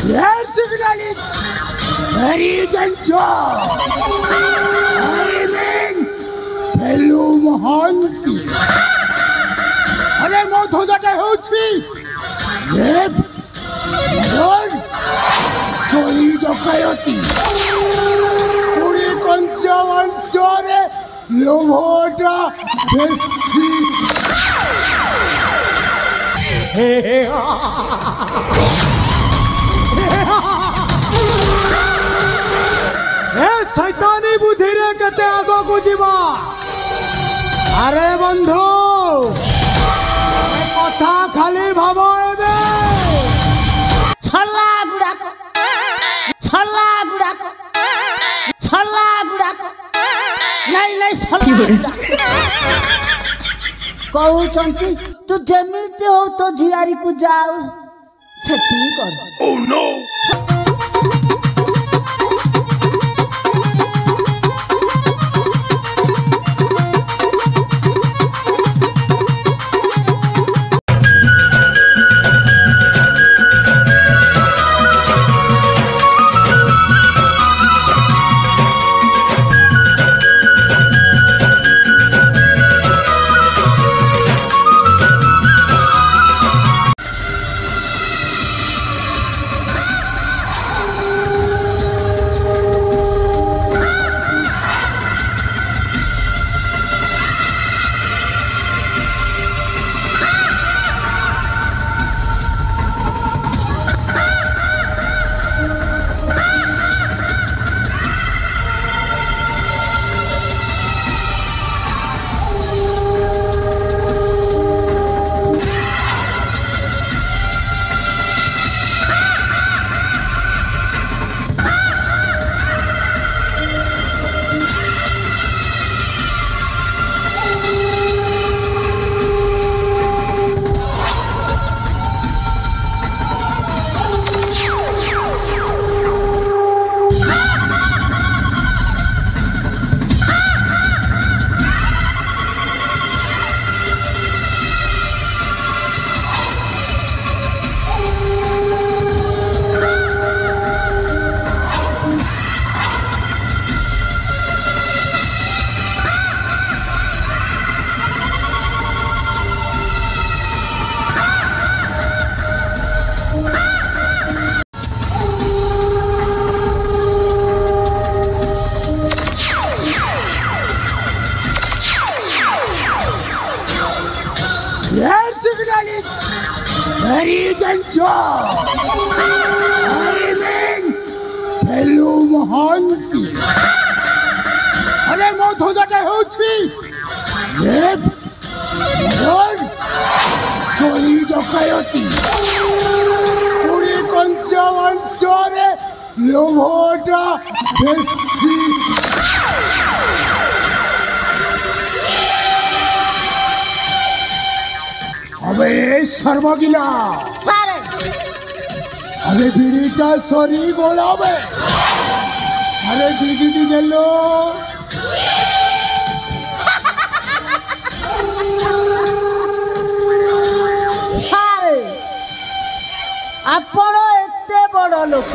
Red signal is very danger. I mean, Pelu Mohanty. अरे मौत हो जाता है उसकी। ये मरोड़ कोई तो कयोती। पूरी कंचावन सोरे लोभोटा बेसी। शैतानी बुद्धि रे कते आगो को जीवा अरे बंधु कथा खाली भाबो एबे छल्ला गुडाको नहीं छल्ला कहू चंती तू जेमिति हो तो झियारी को जाऊ सेटिंग कर oh no Red signal is very danger. I mean, Pelu Mohanty. अरे मौत हो जाता है उसकी। ये मरोड़ कोई तो कयोती। पूरी कंचावन सोरे लोभोटा बेसी। अबे सर्वगिला सारे अरे बीड़ीटा सॉरी बोला बे अरे दीदी नेलो सारे आपण एते बड़ लोक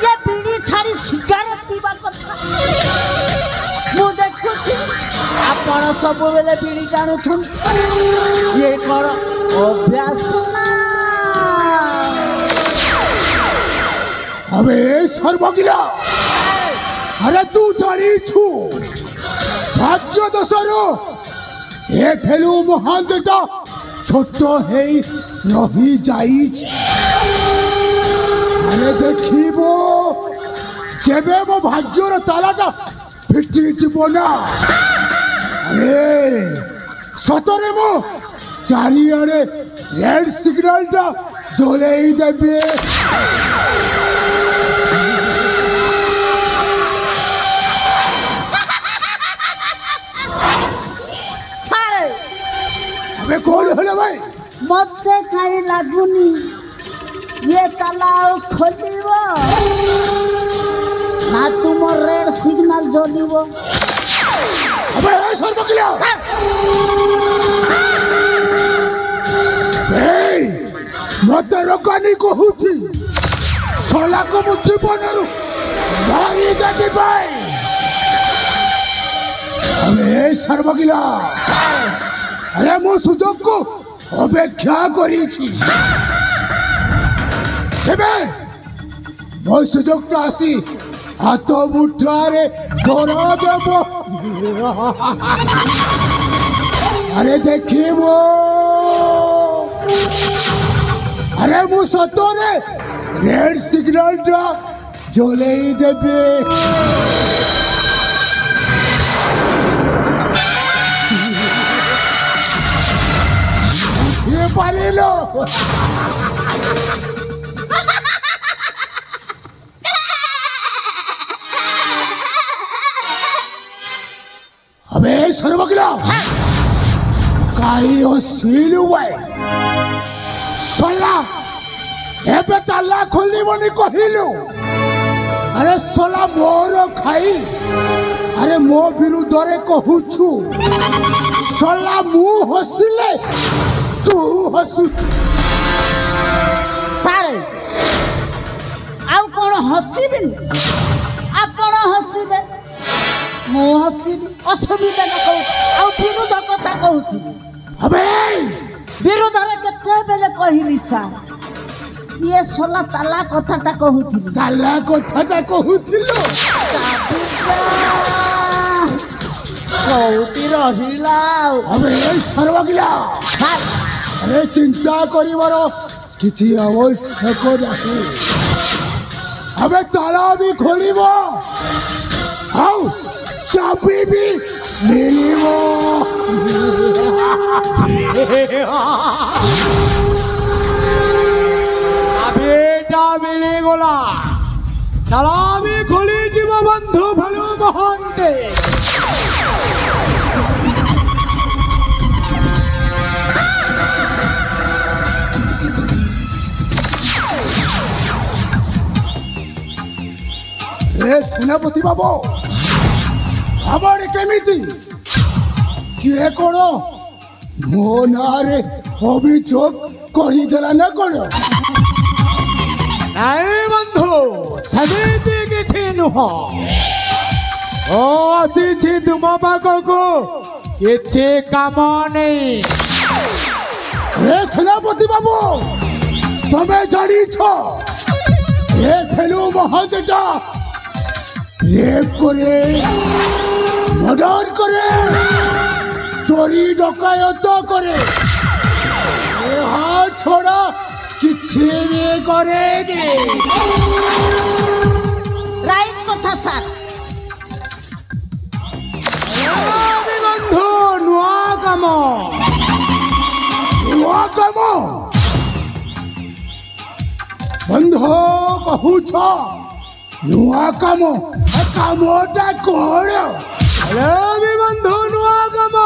ये बीड़ी छाड़ी सिगारेट पीवा कथा मु देखुछी आपण सब बेले बीड़ी टाणु छन ये कर अभ्यास ना अबे सर्वगिला अरे तू जानी छु भाग्य दशरो ए फेलु महानटा छोट हेई रही जाइछ अरे देखिबो जेबे मो भाग्यर तालाटा फिटी जिवो ना अरे सतरे मो चारियारे रेड सिग्नलटा जोलेई देबे अबे कौन है भाई मते काई लागुनी ये तालाव खोलिबो ना तुम रेड सिग्नल जोलिबो अबे सर्वगिला मते रोकानी कहूची सोला को मु जीवनरु मारी देबी भाई अरे सर्वगिला अरे मो सुजोग को अपेक्षा करिछि सेबे मो सुजोग तो आसी हाथ मुठारे धरा देबो अरे देखिबो अरे मु सतरे रेड सिग्नल टा जोले ही देबे ये पानी लो अबे सर्वगिला काई हो सीलु भाई सोला एबे ताला खोली बनी कहिलु अरे सोला मोर खाई अरे मो विरुद्ध रे कहूछु सोला मु हसिले तू हसुच सारे आउ कोन हसिबिन आपण हसिदे मो हसिबि असुविधा न कहू आउ विरुद्ध कथा कहूथि अबे विरुद्ध रे केते बेले कहिली सा ये सोला ताला कथाटा कहूथि ताला कथाटा कहूथिलो कौती रहिला अबे सर्वगिला अरे चिंता करिवार किछि आवश्यक नाही अबे ताला भी खोलिबो आउ चाबी भी मिलिबो बेटा मिली गोला ताला भी खोली जीव बंधु भलु महंते ए सेनापति बाबू हमारे केमिति किए कोन मो नारे अभियोग करी देला ना कोन नहीं बंधु समिति किछि नुह ओ आसी तुम पाखकु किछि काम नहीं ए सेनापति बाबू तमे जानी छो ए फेलु महंतटा रेप करे मर्डर करे चोरी डकायत करे यहाँ छोड़ा किसी भी करे राइट कथा सर बंधु नुआ काम बंध कहूछ नुआ काम कामटा कौन भी बंधु नुआ काम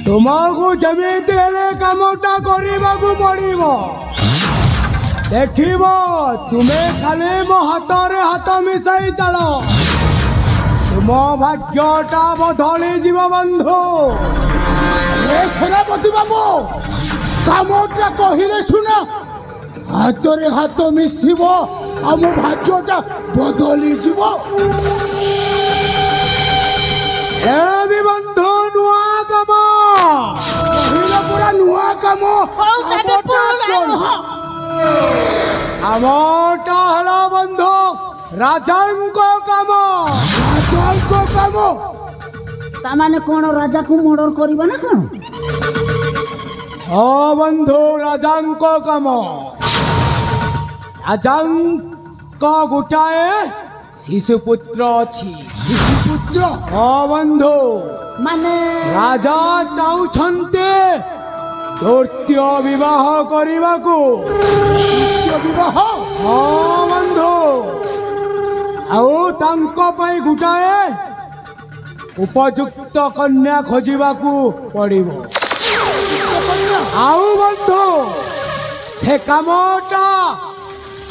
तुमको जमीते हेले कामटा करबाकू पड़िबो देखिबो तुमे खाली मो हाथरे हाथ मिसाई चलो तुम भाग्यटा बदली जीव बंधु ए सेनापति बाबू कामटा कहिले सुना हाथरे हाथ मिसिबो आम भाग्यटा बदली जीव ए भी बंधु नुआ काम कहिले पूरा नुआ काम আমটা হলো বন্ধু রাজাঙ্ক কাম তামানে কোন রাজা কো মর্ডর করিবা না কোন ও বন্ধু রাজাঙ্ক কাম রাজাঙ্ক গোটায়ে শিশুপুত্র অছি শিশুপুত্র ও বন্ধু মানে রাজা চাউছন্তে ধৈর্য বিবাহ করিবাকু বিবাহ ও বন্ধু আউ তাঙ্ক পাই গোটায়ে উপযুক্ত কন্যা খোঁজিবাকু পড়িব আউ বন্ধু সে কামটা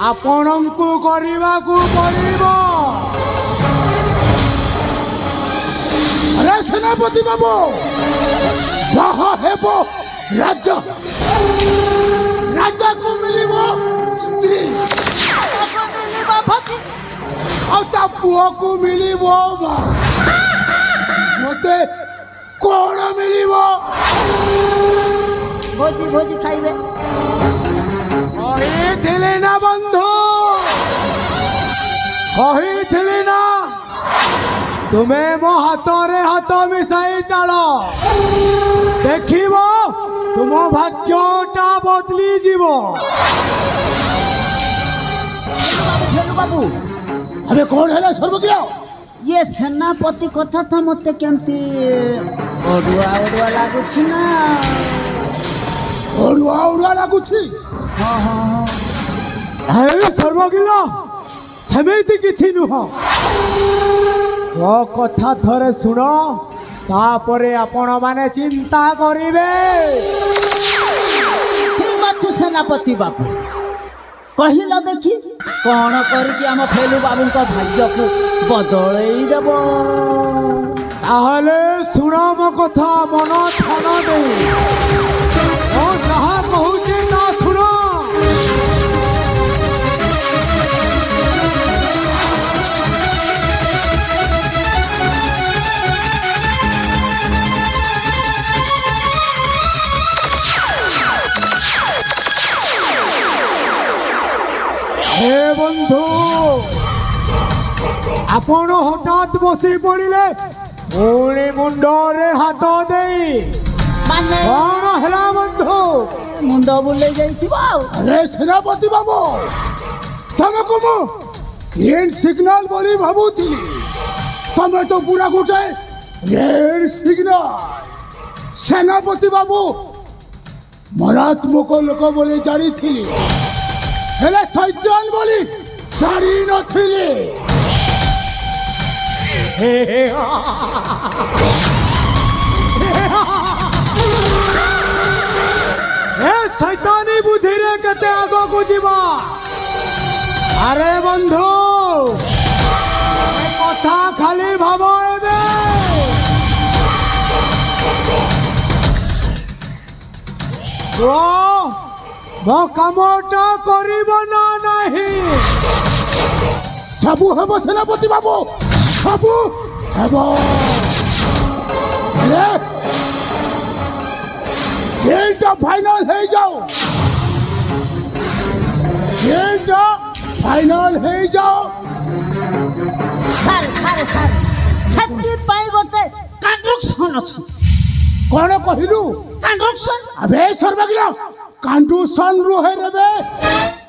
ଆପଣଙ୍କୁ କରିବାକୁ ପଡ଼ିବ। ଆରେ ସେନାପତି ବାବୁ ବାହା ହେବ ରାଜା ରାଜାକୁ ମିଳିବ ସ୍ତ୍ରୀ ତାକୁ ମିଳିବ ଭୋଜି ଆଉ ତା ପୁଅକୁ ମିଳିବ ମା ମତେ କଣ ମିଳିବ ଭୋଜି ଭୋଜି ଖାଇବେ କହିଥିଲି ନା ବନ୍ଧୁ କହିଥିଲି ନା ତୁମେ ମୋ ହାତରେ ହାତ ମିଶାଇ ଚାଲ ଦେଖିବ ତୁମ ଭାଗ୍ୟଟା ବଦଳି ଯିବ ଫେଲୁ ବାବୁ ଆବେ କଣ ହେଲା ସର୍ବଜ୍ଞ ये सेनापति कथा था मत केमती ओडुआ ओडुआ लागुछि ना ଅଡୁଆ ଅଡୁଆ ଲାଗୁଛି हाँ हाँ ହେ ସର୍ବଜ୍ଞ ସେମିତି କିଛି ନୁହଁ ମୋ କଥା ଥରେ ଶୁଣ ତାପରେ ଆପଣମାନେ ଚିନ୍ତା କରିବେ ठीक अच्छे सेनापति बाबू कहिल देखी कौन करके आम फेलू बाबू का भाग्य को बदलई देव ତାହେଲେ ଶୁଣ ମୋ କଥା ମନ ଧ୍ୟାନ ଦେଇ ମୁଁ ଯାହା କହୁଛି ତା ଶୁଣ ହେ ବନ୍ଧୁ ଆପଣ ହଠାତ୍ ବସି ପଡ଼ିଲେ ପୁଣି ମୁଣ୍ଡରେ ହାତ ଦେଇ माने କଣ ହେଲା ବନ୍ଧୁ मुंड बुले जाइथिबो ଆରେ ସେନାପତି ବାବୁ ତମକୁ ମୁଁ ଗ୍ରୀନ ସିଗ୍ନାଲ ବୋଲି ଭାବୁଥିଲି ତମେ ତ ପୁରା ଗୋଟେ ରେଡ ସିଗ୍ନାଲ ସେନାପତି ବାବୁ ମରାତ୍ମକ ଲୋକ ବୋଲି ଜାଣିଥିଲି ହେଲେ ସୈତାନ ବୋଲି ଜାଣିନଥିଲି ଏ ଶୈତାନୀ ବୁଦ୍ଧିରେ କେତେ ଆଗକୁ ଯିବା ଆରେ ବନ୍ଧୁ ଏ କଥା ଖାଲି ଭାବ ଏବେ ମୋ କାମଟା କରିବ ନା ନାହିଁ ସବୁ ହେବ ସେନାପତି ବାବୁ ସବୁ ହେବ ହେଲେ ଡିଲଟା ଫାଇନାଲ ହେଇଯାଉ ଡିଲଟା ଫାଇନାଲ ହେଇଯାଉ सारे सारे सारे सत्ती पाई गोटे कंस्ट्रक्शन अछि କଣ କହିଲୁ कंस्ट्रक्शन আবে সর্বজ্ঞ কন্ডিশন রুহে রেবে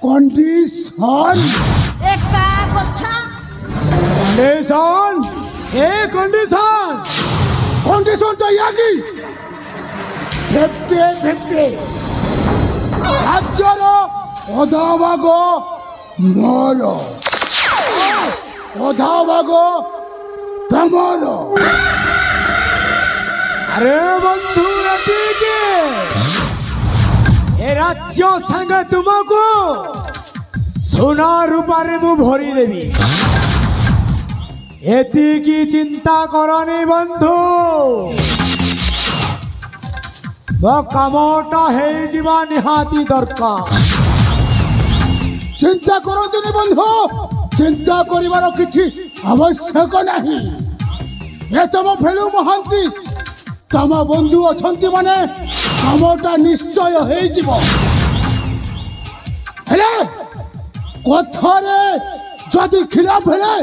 কন্ডিশন एका कथा কন্ডিশন এ কন্ডিশন কন্ডিশনটা ইয়াকি ভেপতে ভেপতে রাজ্যর অধাভাগ মর অধাভাগ তমর আরে বন্ধু এদিকে এ রাজ্য সাঙ্গে তোমাকে সোনা রূপারে মু ভরি দেবি এতিকি চিন্তা করনি বন্ধু ମୋ କାମଟା ହେଇଯିବା ନିହାତି ଦରକାର চিন্তা করন্তୁনি বন্ধু চিন্তা করিবার কিছু আবশ্যক নাহি এ তম ফেলু মহান্তি তম বন্ধু অছন্তি মানে কামটা নিশ্চয় হয়েযিব হেলে কথারে যদি খিলাফ হেলে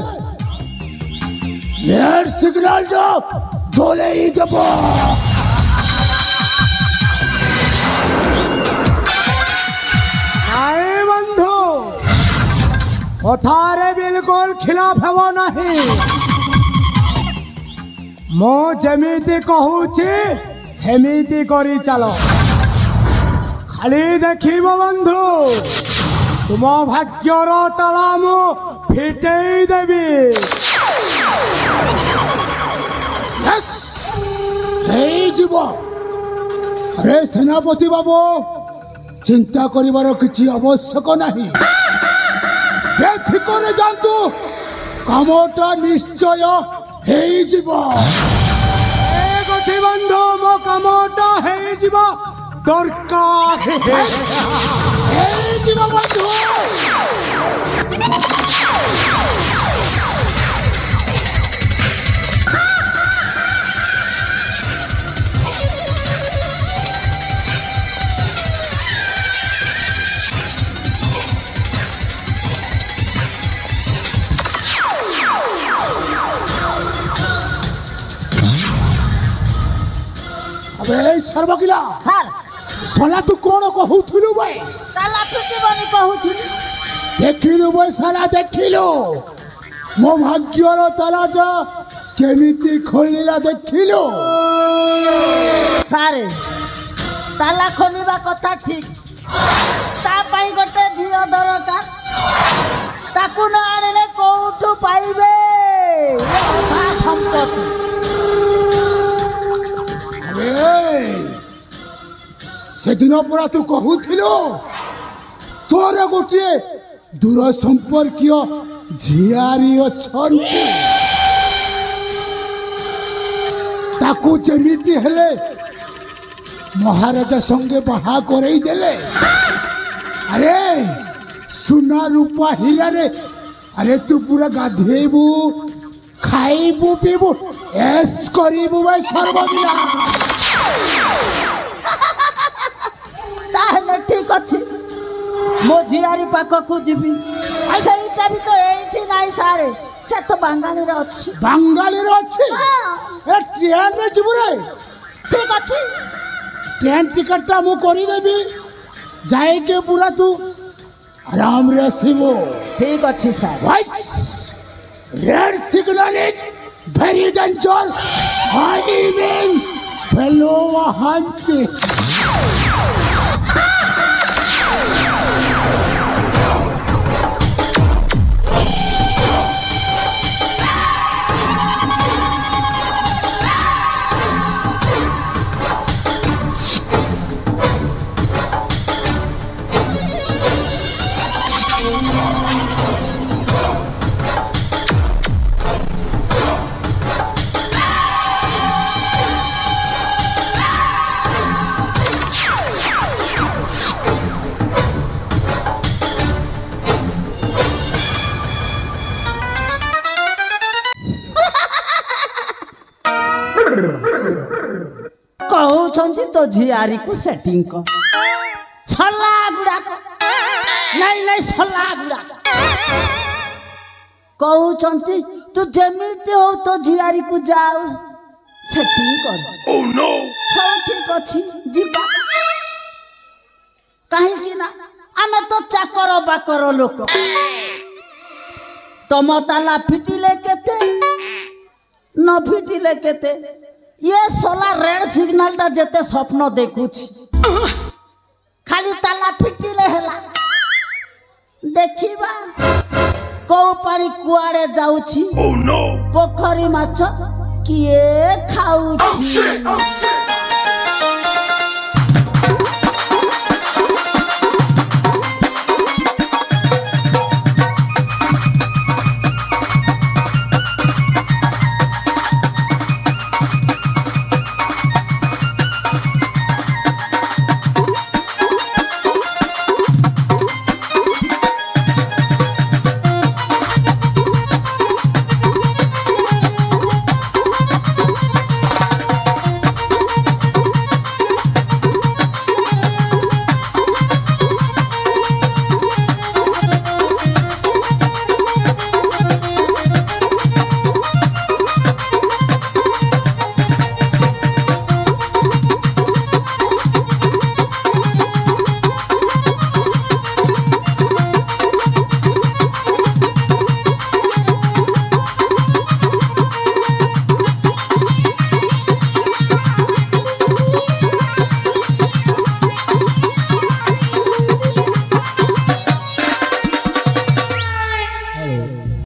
রেড সিগন্যালটা জ্বলেই দেব ନାଇଁ ବନ୍ଧୁ କଥାରେ ବିଲକୁଲ ଖିଲାଫ ହେବ ନାହିଁ ମୁଁ ଯେମିତି କହୁଛି ସେମିତି କରି ଚାଲ ଖାଲି ଦେଖିବ ବନ୍ଧୁ ତୁମ ଭାଗ୍ୟର ତାଳା ମୁଁ ଫିଟେଇ ଦେବି यस ହେଇଯିବ আরে সেনাপতি বাবু চিন্তা করিবার কিছু আবশ্যক নাহি বেফিকরে যান্তু কামটা নিশ্চয় ହେଇଯିବ ଏ ଗୋଠି ବନ୍ଧୁ ମୋ କାମଟା ହେଇଯିବ ଦରକାର। এই জীব বন্ধু আবে সর্বকিলা ସାର୍ সলা তু কোন কহুথিলু ভাই ତାଲା ପିଟିବନି କହୁଥିଲି। ଦେଖିଲୁ ଭାଇ ସାଲା ଦେଖିଲୁ ମୋ ଭାଗ୍ୟର ତାଲାଟା କେମିତି ଖୋଲିଲା ଦେଖିଲୁ ସାର୍ ତାଲା ଖୋଲିବା କଥା ଠିକ, ତା ପାଇଁ ଗୋଟେ ଝିଅ ଦରକାର। ତାକୁ ନ ଆଣିଲେ କୋଉଠୁ ପାଇବେ ଏ ଅଧା ସମ୍ପତ୍ତି? ଆରେ ସେଦିନ ପରା ତୁ କହୁଥିଲୁ ତୋର ଗୋଟିଏ ଦୂର ସମ୍ପର୍କୀୟ ଝିଆରୀ ଅଛନ୍ତି, ତାକୁ ଯେମିତି ହେଲେ ମହାରାଜା ସଙ୍ଗେ ବାହା କରେଇ ଦେଲେ। ଆରେ ସୁନା ରୂପା ହୀରାରେ ଆରେ ତୁ ପୁରା ଗାଧେଇବୁ, ଖାଇବୁ, ପିଇବୁ, ଏସ୍ କରିବୁ ଭାଇ ସର୍ବଦିନ। ତାହେଲେ ଠିକ ଅଛି, ମୋ ଝିଆରୀ ପାଖକୁ ଯିବି। ସେଇଟା ବି ତ ଏଇଠି ନାହିଁ ସାରେ, ସେ ତ ବାଙ୍ଗାଲୁରୁରେ ଅଛି। ବାଙ୍ଗାଲୁରୁ ଅଛି? ଏ ଟ୍ରେନରେ ଯିବୁ ରେ? ଠିକ ଅଛି, ट्रेन टिकटटा मु करिदेबी, जाइके पूरा तू आराम रे आसीबो। ठीक अच्छी सार। Why's red signal is very danger, I mean फेलो वहांती। कहउछंती तो झियारी को सेटिंग को छला गुड़ाक नहीं नहीं छला गुड़ाक कहउछंती तू जेमिति हो तो झियारी को जाऊ सेटिंग कर। Oh no! हो ठीक अछि जीवा, काहे कि ना आमे तो चाकर बाकर लोक। तम ताला फिटिले केते न फिटिले केते, ये सोला रेड सिग्नल टा जेते स्वप्न देखुछि, खाली ताला फिटिले हेला। देखिबा को पानी कुआड़े जाउछि, Oh no! पोखरी माछ किए खाउछि।